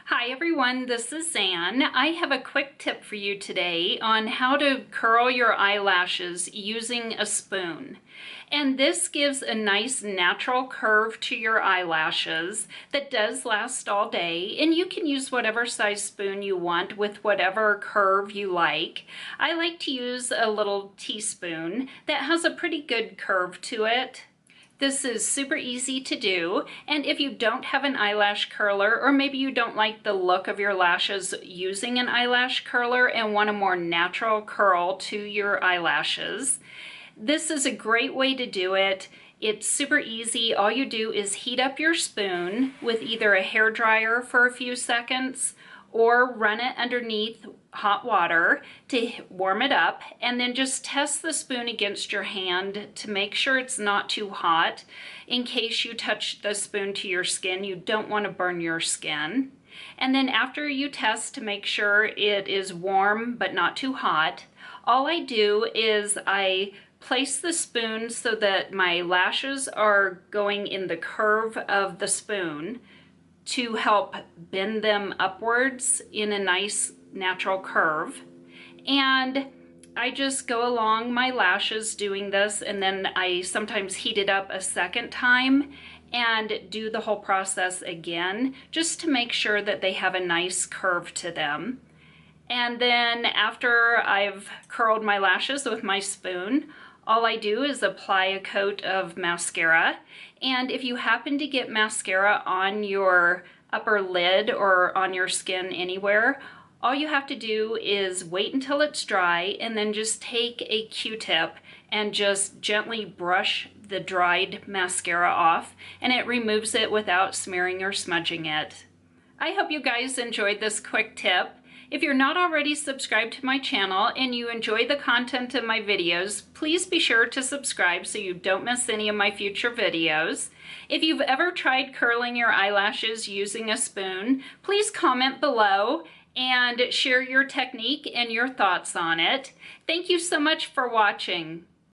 Hi everyone, this is Ann. I have a quick tip for you today on how to curl your eyelashes using a spoon. And this gives a nice natural curve to your eyelashes that does last all day, and you can use whatever size spoon you want with whatever curve you like. I like to use a little teaspoon that has a pretty good curve to it. This is super easy to do, and if you don't have an eyelash curler, or maybe you don't like the look of your lashes using an eyelash curler and want a more natural curl to your eyelashes, this is a great way to do it. It's super easy. All you do is heat up your spoon with either a hair dryer for a few seconds or run it underneath hot water to warm it up, and then just test the spoon against your hand to make sure it's not too hot. In case you touch the spoon to your skin, you don't want to burn your skin. And then after you test to make sure it is warm but not too hot, all I do is I place the spoon so that my lashes are going in the curve of the spoon to help bend them upwards in a nice natural curve. And I just go along my lashes doing this, and then I sometimes heat it up a second time and do the whole process again just to make sure that they have a nice curve to them. And then after I've curled my lashes with my spoon, all I do is apply a coat of mascara. And if you happen to get mascara on your upper lid or on your skin anywhere, all you have to do is wait until it's dry and then just take a Q-tip and just gently brush the dried mascara off, and it removes it without smearing or smudging it. I hope you guys enjoyed this quick tip. If you're not already subscribed to my channel and you enjoy the content of my videos, please be sure to subscribe so you don't miss any of my future videos. If you've ever tried curling your eyelashes using a spoon, please comment below and share your technique and your thoughts on it. Thank you so much for watching.